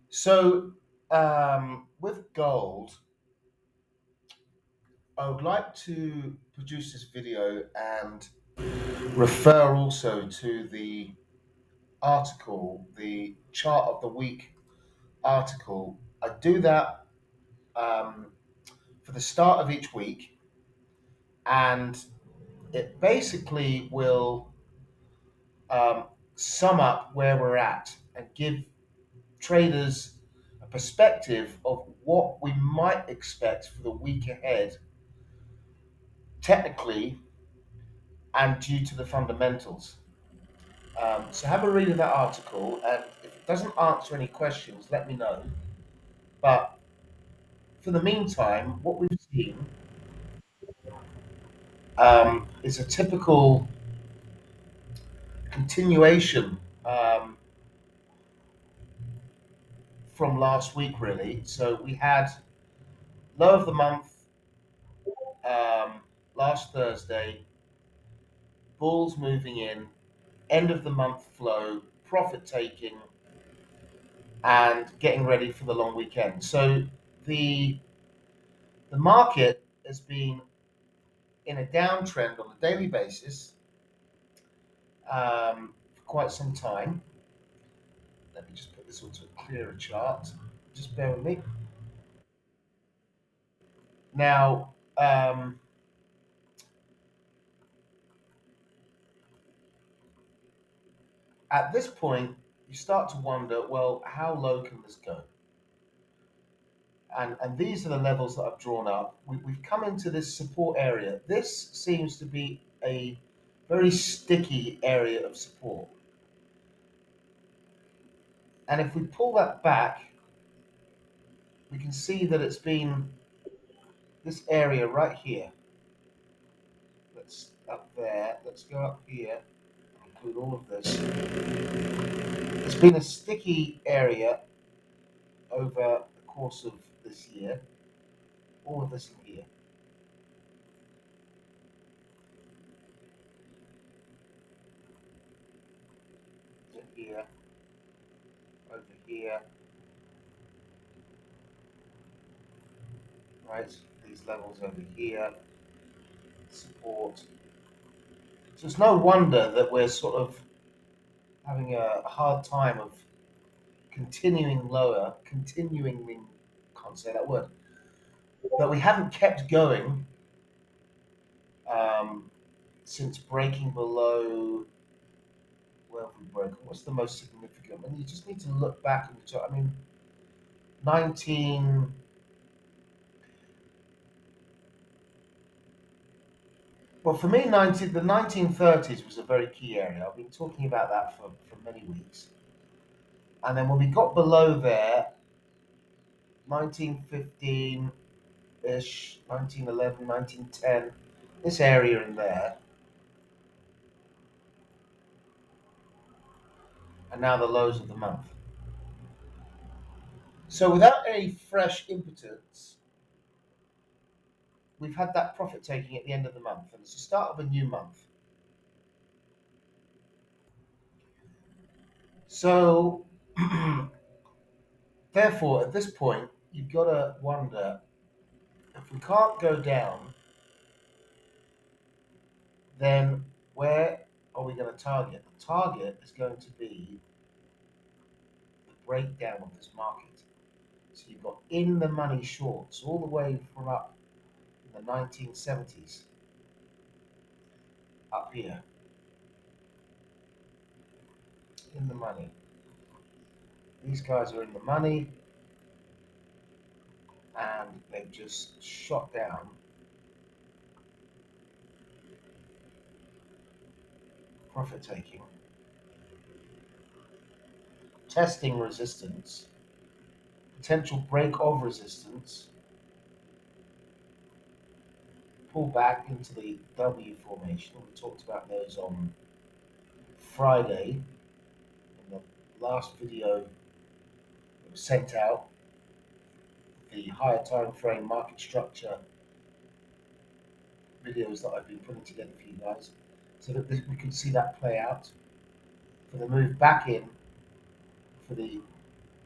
So, with gold, I would like to produce this video and refer also to the article, the chart of the week article. I do that um, for the start of each week, and it basically will sum up where we're at and give traders a perspective of what we might expect for the week ahead, technically and due to the fundamentals. So have a read of that article, and if it doesn't answer any questions, let me know. But for the meantime, what we've seen is a typical continuation from last week, really. So we had low of the month um, last Thursday, bulls moving in, end of the month flow, profit taking, and getting ready for the long weekend. So the the market has been in a downtrend on a daily basis for quite some time. Let me just put this onto a clearer chart. Just bear with me. Now, at this point, you start to wonder, well, how low can this go? And these are the levels that I've drawn up. We've come into this support area. This seems to be a very sticky area of support. And if we pull that back, we can see that it's been this area right here. Let's up there. Let's go up here and include all of this. It's been a sticky area over the course of this year. All of this in here. In here, over here, right? These levels over here, support. So it's no wonder that we're sort of having a hard time of continuing lower, continuing, can't say that word, but we haven't kept going um, since breaking below. Where have we broken? What's the most significant? And you just need to look back and I mean, 19. Well, for me, the 1930s was a very key area. I've been talking about that for many weeks. And then when we got below there, 1915 ish, 1911, 1910, this area in there, and now the lows of the month. So without any fresh impetus, we've had that profit taking at the end of the month, and it's the start of a new month. So, therefore, at this point, you've got to wonder if we can't go down, then where are we going to target? The target is going to be the breakdown of this market. So you've got in the money shorts all the way from up in the 1970s up here in the money. These guys are in the money and they've just shot down, profit taking, testing resistance, potential break of resistance, pull back into the W formation. We talked about those on Friday in the last video that was sent out, the higher time frame market structure videos that I've been putting together for you guys, so that we can see that play out for the move back in for the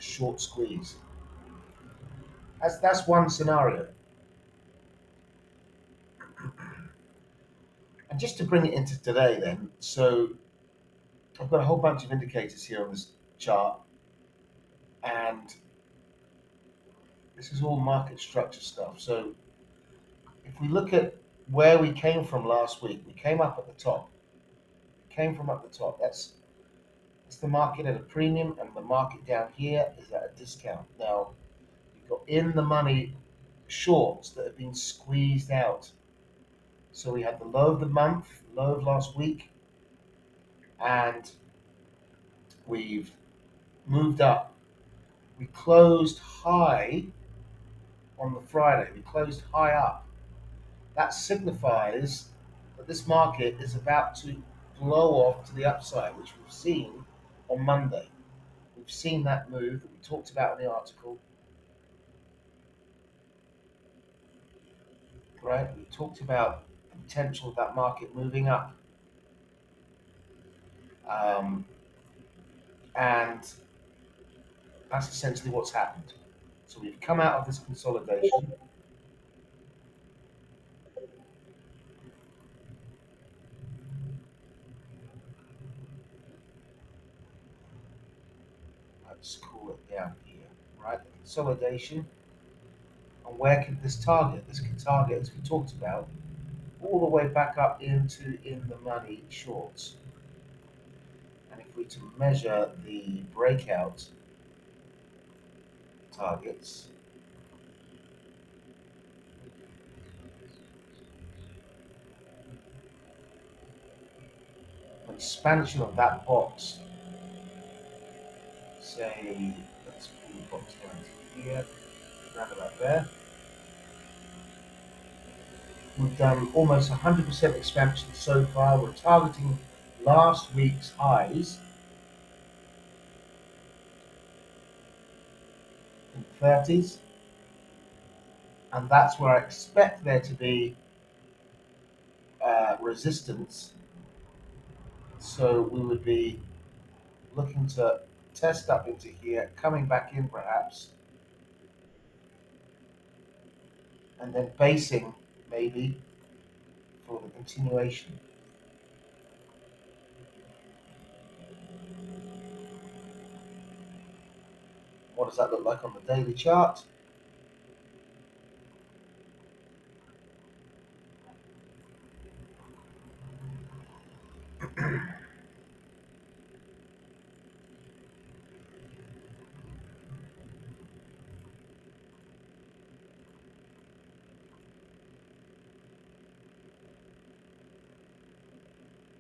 short squeeze. That's one scenario. And just to bring it into today, then, so I've got a whole bunch of indicators here on this chart, and this is all market structure stuff. So if we look at where we came from last week, we came up at the top. We came from up the top. That's the market at a premium, and the market down here is at a discount. Now, you've got in the money shorts that have been squeezed out. So we had the low of the month, low of last week, and we've moved up. We closed high on the Friday. We closed high up. That signifies that this market is about to blow off to the upside, which we've seen on Monday. We've seen that move that we talked about in the article, right? We talked about the potential of that market moving up. Um, and that's essentially what's happened. So we've come out of this consolidation. Let's call it down here, right? The consolidation. And where could this target? This could target, as we talked about, all the way back up into in the money shorts. And if we to measure the breakout targets, an expansion of that box, say, let's pull the box down to here, around about there. We've done almost 100% expansion so far. We're targeting last week's highs in the 30s, and that's where I expect there to be resistance. So we would be looking to test up into here, coming back in perhaps, and then basing maybe for the continuation. What does that look like on the daily chart?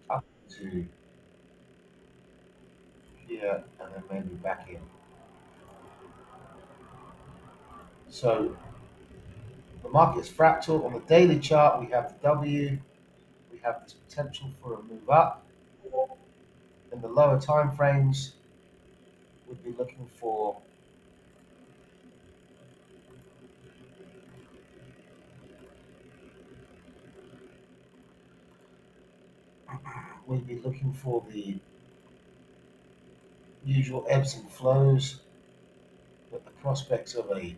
Up to here and then maybe back in. So the market is fractal. On the daily chart, we have the W, we have this potential for a move up. In the lower time frames, we'd be looking for the usual ebbs and flows, but the prospects of a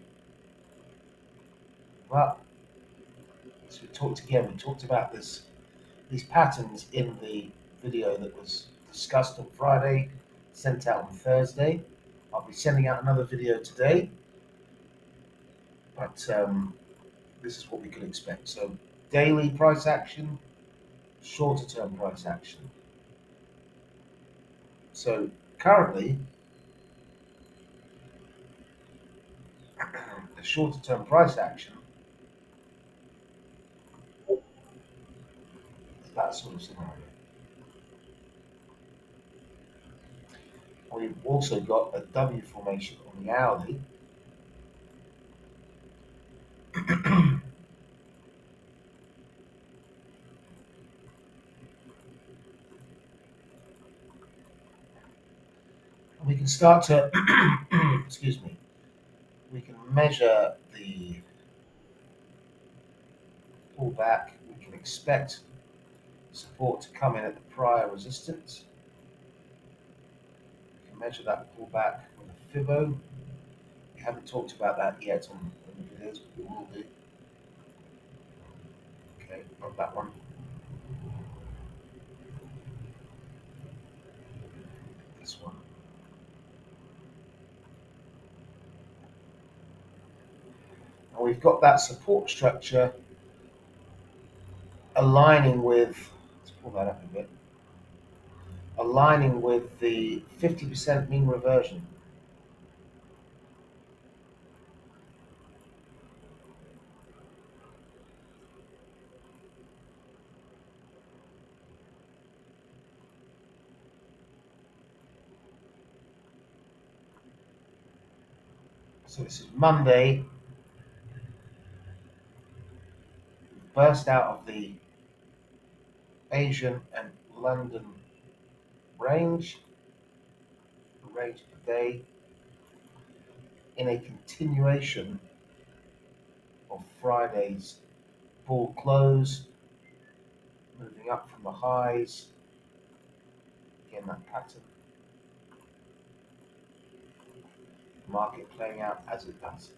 well, so we talked about these patterns in the video that was discussed on Friday, sent out on Thursday. I'll be sending out another video today, but this is what we can expect. So daily price action, shorter term price action. So currently, the shorter term price action is that sort of scenario. We've also got a W formation on the hourly. We can start to, excuse me, we can measure the pullback. We can expect support to come in at the prior resistance. We can measure that pullback with a Fibo. haven't talked about that yet on the videos, but we will do. Okay, not that one. This one. And we've got that support structure aligning with, let's pull that up a bit, aligning with the 50% mean reversion. So this is Monday, burst out of the Asian and London range per day, in a continuation of Friday's bull close, moving up from the highs. Again, that pattern, market playing out as it does.